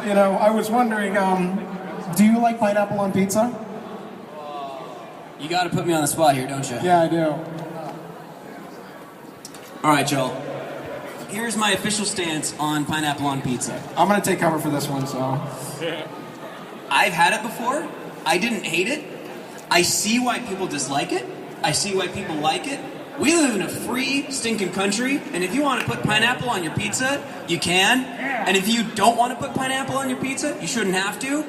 You know, I was wondering, do you like pineapple on pizza? You gotta put me on the spot here, don't you? Yeah, I do. Alright, Joel. Here's my official stance on pineapple on pizza. I'm gonna take cover for this one, so. I've had it before. I didn't hate it. I see why people dislike it. I see why people like it. We live in a free, stinking country, and if you want to put pineapple on your pizza, you can. And if you don't want to put pineapple on your pizza, you shouldn't have to.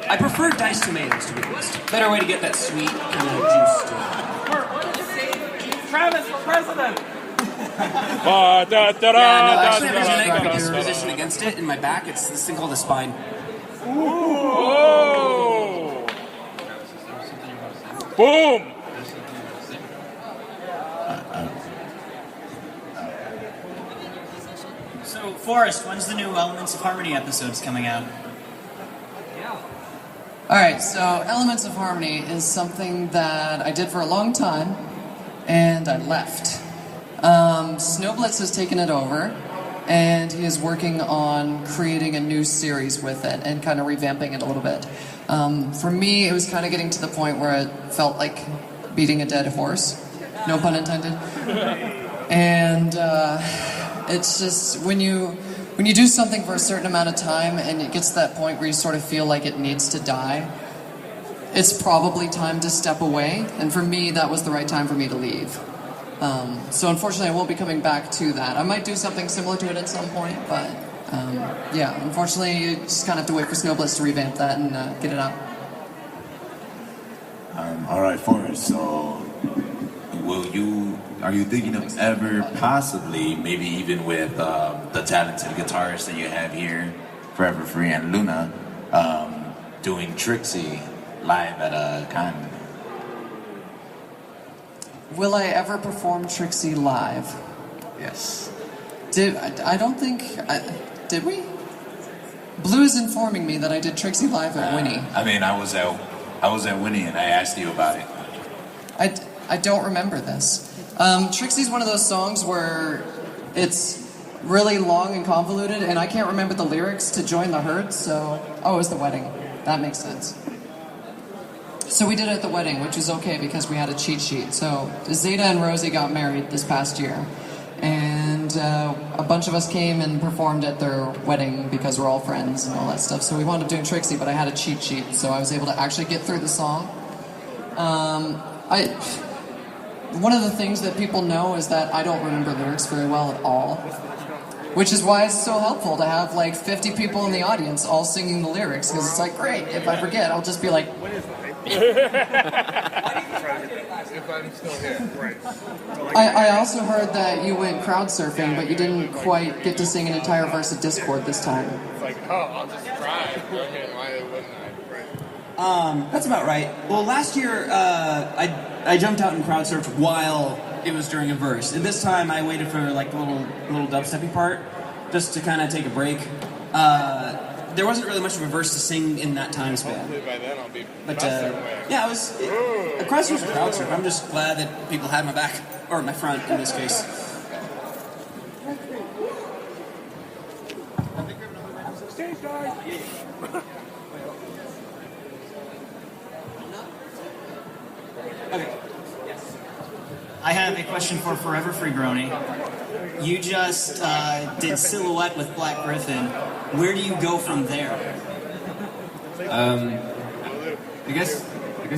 I prefer diced tomatoes, to be honest. Better way to get that sweet kind of juice to it. Travis for president! Yeah, no, actually, I have a genetic predisposition against it in my back. It's this thing called a spine. Ooh. Boom! So, Forrest, when's the new Elements of Harmony episodes coming out? Alright, so Elements of Harmony is something that I did for a long time, and I left. Snowblitz has taken it over, and he is working on creating a new series with it, and kind of revamping it a little bit. For me, it was kind of getting to the point where it felt like beating a dead horse. No pun intended. And it's just, when you do something for a certain amount of time and it gets to that point where you sort of feel like it needs to die, it's probably time to step away. And for me, that was the right time for me to leave. So unfortunately, I won't be coming back to that. I might do something similar to it at some point, but yeah, unfortunately, you just kind of have to wait for Snowblitz to revamp that and get it out. All right, Forrest. So, are you thinking of ever possibly, maybe even with the talented guitarists that you have here, Forever Free and Luna, doing Trixie live at a con? Will I ever perform Trixie live? Yes. I don't think... did we? Blue is informing me that I did Trixie live at Winnie. I mean, I was at Winnie and I asked you about it. I don't remember this. Trixie's one of those songs where it's really long and convoluted, and I can't remember the lyrics to Join the Herd, so... Oh, it was the wedding. That makes sense. So we did it at the wedding, which was okay because we had a cheat sheet. So Zeta and Rosie got married this past year, and a bunch of us came and performed at their wedding because we're all friends and all that stuff. So we wound up doing Trixie, but I had a cheat sheet, so I was able to actually get through the song. One of the things that people know is that I don't remember lyrics very well at all, which is why it's so helpful to have like 50 people in the audience all singing the lyrics, because it's like, great, if I forget, I'll just be like... If I'm still here, right. I also heard that you went crowd surfing, but you didn't quite get to sing an entire verse of Discord this time. It's like, oh, I'll just try. Okay, why wouldn't I? Right. That's about right. Well, last year, I jumped out and crowd surfed while it was during a verse. And this time I waited for like the little dubsteppy part, just to kind of take a break. There wasn't really much of a verse to sing in that time span. Hopefully by then I'll be Yeah, it was a crowd surf was a crowd surf. I'm just glad that people had my back, or my front in this case. Stage guys! Okay. I have a question for Forever Free Grony. You just did Silhouette with Black Griffin. Where do you go from there? I guess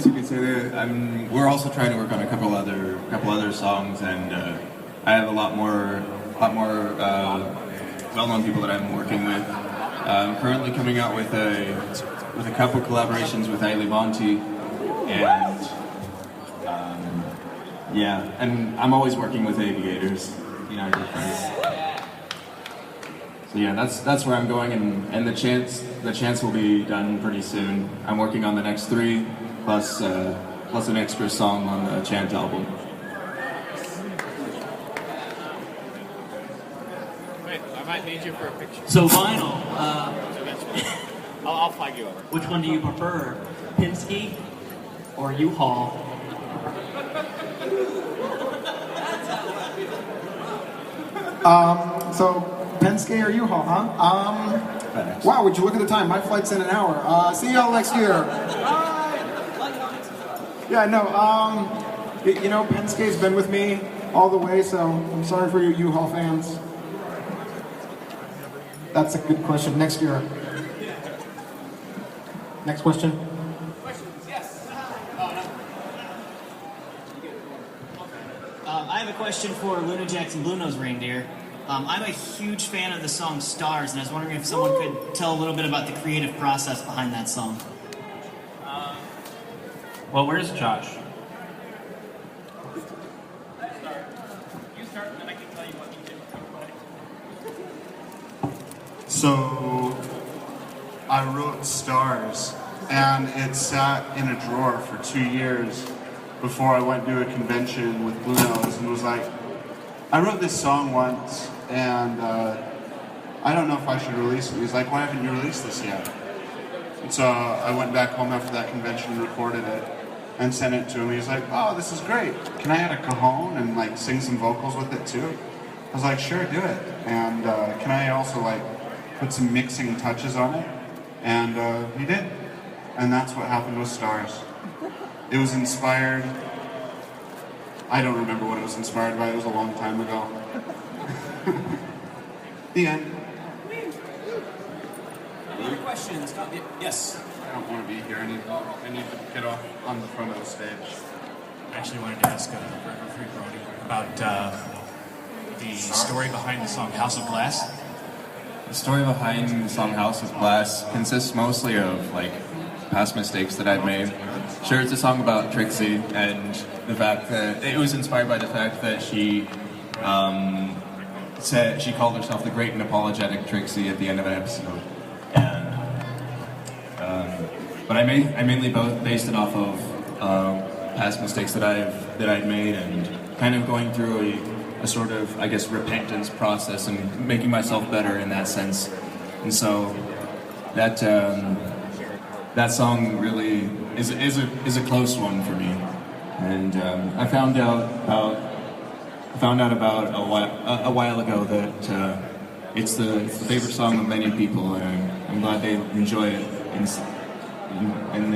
you could say that we're also trying to work on a couple other songs, and I have a lot more well-known people that I'm working with. I'm currently coming out with a couple collaborations with Ailey Monty, and yeah, and I'm always working with aviators, you know, good friends. So yeah, that's where I'm going, and the chance will be done pretty soon. I'm working on the next 3, plus an extra song on the Chant album. Wait, I might need you for a picture. So vinyl, I'll flag you over. which one do you prefer? Penske or U-Haul? So Penske or U-Haul, huh? Wow, would you look at the time? My flight's in an hour. See y'all next year. Yeah, no, you know, Penske's been with me all the way, so I'm sorry for you U-Haul fans. That's a good question. Next year. Next question. I have a question for Luna Jack's and Blue Nose Reindeer. I'm a huge fan of the song Stars, and I was wondering if someone could tell a little bit about the creative process behind that song. Well, where's Josh? So, I wrote Stars, and it sat in a drawer for 2 years before I went to a convention with Blue Nose and was like, I wrote this song once, and I don't know if I should release it. He's like, why haven't you released this yet? And so I went back home after that convention and recorded it and sent it to him. He's like, oh, this is great. Can I add a cajon and like sing some vocals with it too? I was like, sure, do it. And can I also like put some mixing touches on it? And he did. And that's what happened with Stars. It was inspired, I don't remember what it was inspired by, it was a long time ago. The end. Any other questions? Yes. I don't want to be here anymore. I need to get off on the front of the stage. I actually wanted to ask Free Brody about the story behind the song House of Glass. The story behind the song House of Glass consists mostly of like past mistakes that I've made. Sure, it's a song about Trixie and the fact that it was inspired by the fact that she said she called herself the Great and Apologetic Trixie at the end of an episode. And but I mainly based it off of past mistakes that I've made and kind of going through a sort of, I guess, repentance process and making myself better in that sense. And so that song really is a close one for me. And I found out about a while ago that it's the favorite song of many people, and I'm glad they enjoy it. And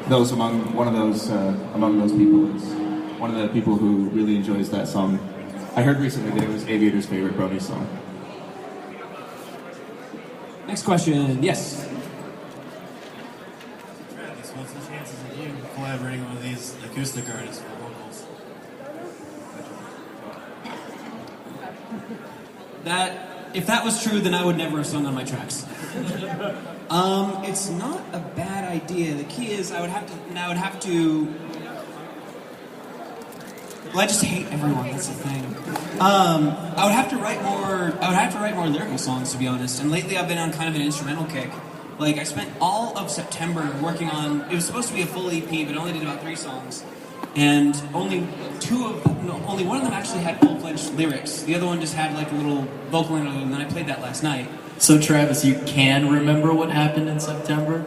those among those people is one of the people who really enjoys that song. I heard recently that it was Aviator's favorite Brony song. Next question. Yes. Travis, what's the chances of you collaborating with these acoustic artists for vocals? If that was true, then I would never have sung on my tracks. It's not a bad idea. The key is I would have to. Well, I just hate everyone. That's the thing. I would have to write more lyrical songs, to be honest. And lately, I've been on kind of an instrumental kick. Like I spent all of September working on. It was supposed to be a full EP, but I only did about 3 songs. And only one of them actually had full-fledged lyrics. The other one just had like a little vocal in it, and then I played that last night. So Travis, you can remember what happened in September?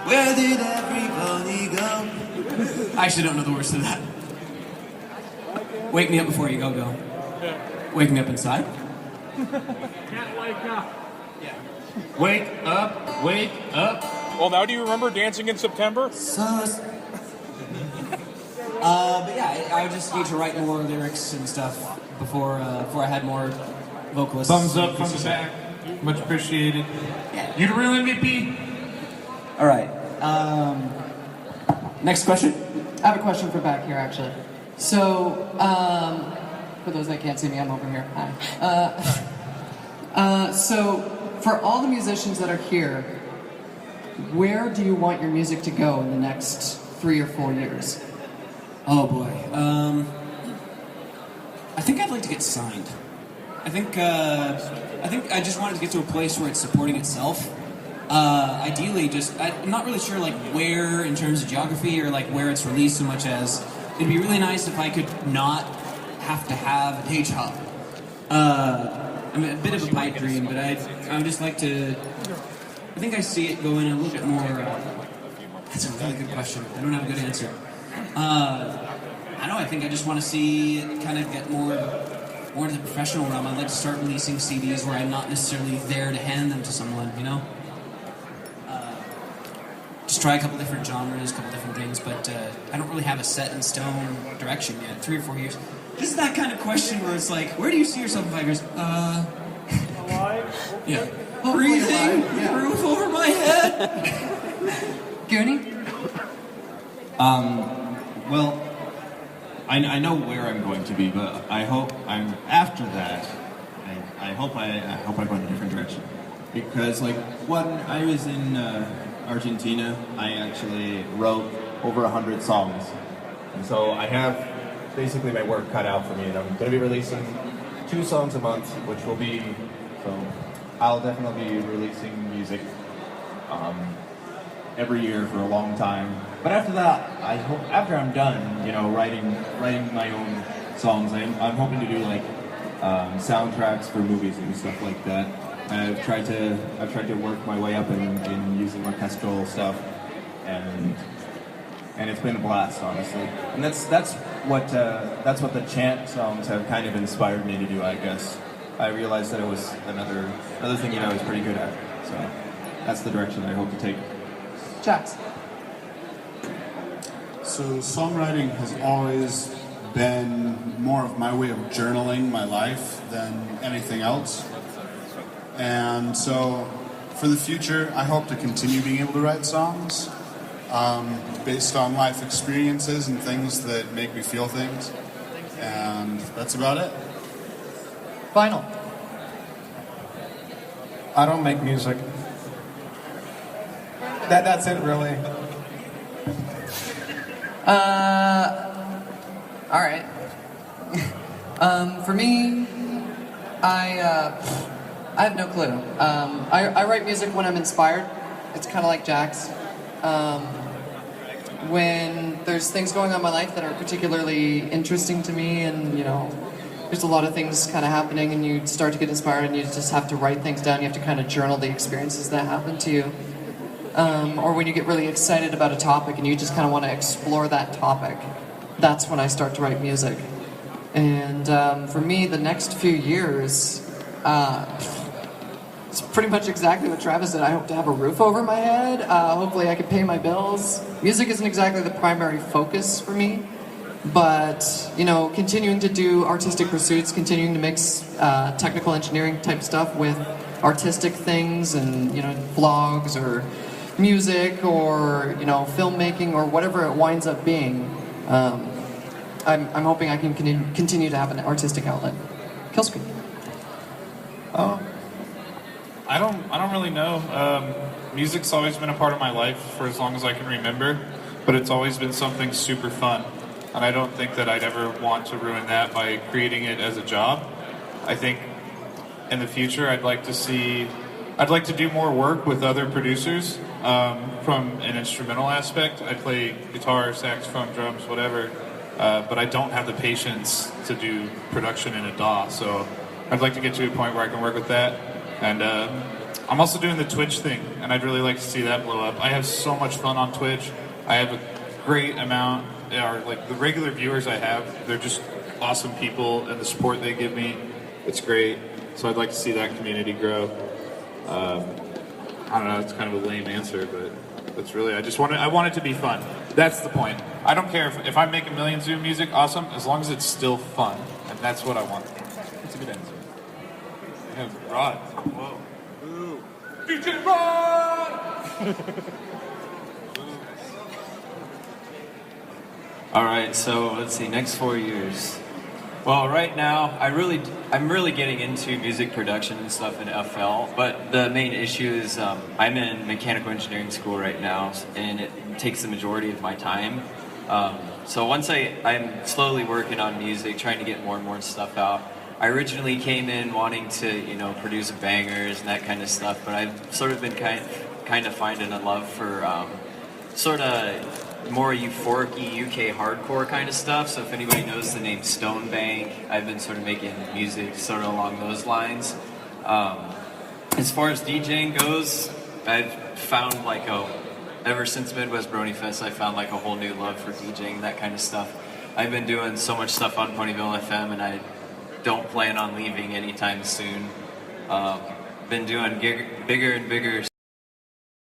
Where did everybody go? I actually don't know the words to that. Wake me up before you go. Wake me up inside. Can't wake up. Yeah. Wake up. Well, now do you remember Dancing in September? But yeah, I would just need to write more lyrics and stuff before I had more vocalists. Thumbs up from the back. Much appreciated. Yeah. You're the real MVP. All right. Next question. I have a question for back here, actually. So, for those that can't see me, I'm over here. Hi. So, for all the musicians that are here, where do you want your music to go in the next 3 or 4 years? Oh boy. I think I'd like to get signed. I think I just wanted to get to a place where it's supporting itself. Ideally, I'm not really sure like where in terms of geography or like where it's released so much as it'd be really nice if I could not have to have a day job. I'm a bit of a pipe dream, but I would just like to. I think I see it going a little bit more. That's a really good question. I don't have a good answer. I don't know. I think I just want to see it kind of get more more to the professional realm, I'd like to start releasing CDs where I'm not necessarily there to hand them to someone, you know? Just try a couple different genres, a couple different things, but I don't really have a set in stone direction yet. 3 or 4 years. This is that kind of question where it's like, where do you see yourself in 5 years? Yeah. Breathing with a roof over my head. Goonie? Well, I know where I'm going to be, but I hope I'm after that. I hope I go in a different direction, because like when I was in Argentina, I actually wrote over 100 songs, and so I have basically my work cut out for me, and I'm going to be releasing 2 songs a month, which will be so. I'll definitely be releasing music every year for a long time. But after that, I hope after I'm done, you know, writing my own songs, I'm hoping to do like soundtracks for movies and stuff like that. I've tried to work my way up in using orchestral stuff, and it's been a blast, honestly. And that's what the chant songs have kind of inspired me to do, I guess. I realized that it was another thing that I was pretty good at. So that's the direction I hope to take. Jax. So songwriting has always been more of my way of journaling my life than anything else. And so for the future, I hope to continue being able to write songs based on life experiences and things that make me feel things. And that's about it. Final. I don't make music. That's it, really. All right. For me, I have no clue. I write music when I'm inspired. It's kind of like Jax. When there's things going on in my life that are particularly interesting to me, and you know, there's a lot of things kind of happening, and you start to get inspired, and you just have to write things down. You have to kind of journal the experiences that happen to you. Or when you get really excited about a topic and you just kind of want to explore that topic, that's when I start to write music. And for me, the next few years, it's pretty much exactly what Travis said. I hope to have a roof over my head. Hopefully I can pay my bills. Music isn't exactly the primary focus for me, but, you know, continuing to do artistic pursuits, continuing to mix technical engineering type stuff with artistic things and, you know, vlogs or music or, you know, filmmaking or whatever it winds up being. I'm hoping I can continue to have an artistic outlet. Killscreen. I don't really know. Music's always been a part of my life for as long as I can remember, but it's always been something super fun. And I don't think that I'd ever want to ruin that by creating it as a job. I think in the future I'd like to do more work with other producers from an instrumental aspect. I play guitar, saxophone, drums, whatever, but I don't have the patience to do production in a DAW, so I'd like to get to a point where I can work with that. And I'm also doing the Twitch thing, and I'd really like to see that blow up. I have so much fun on Twitch. I have a great amount, like the regular viewers I have, they're just awesome people, and the support they give me, it's great. So I'd like to see that community grow. I don't know, it's kind of a lame answer, but that's really, I want it to be fun. That's the point. I don't care if I'm making millions of music, awesome, as long as it's still fun. And that's what I want. That's a good answer. Yeah, Rod. Whoa. Ooh. DJ Rod! All right, so let's see, next 4 years. Well, right now, I'm really getting into music production and stuff in FL, but the main issue is I'm in mechanical engineering school right now, and it takes the majority of my time. So once I'm slowly working on music, trying to get more and more stuff out. I originally came in wanting to, you know, produce bangers and that kind of stuff, but I've sort of been kind of finding a love for sort of more euphoric-y UK hardcore kind of stuff. So if anybody knows the name Stonebank, I've been sort of making music sort of along those lines. As far as DJing goes, I've found ever since Midwest Brony Fest, I found like a whole new love for DJing, that kind of stuff. I've been doing so much stuff on Ponyville FM, and don't plan on leaving anytime soon. Been doing bigger and bigger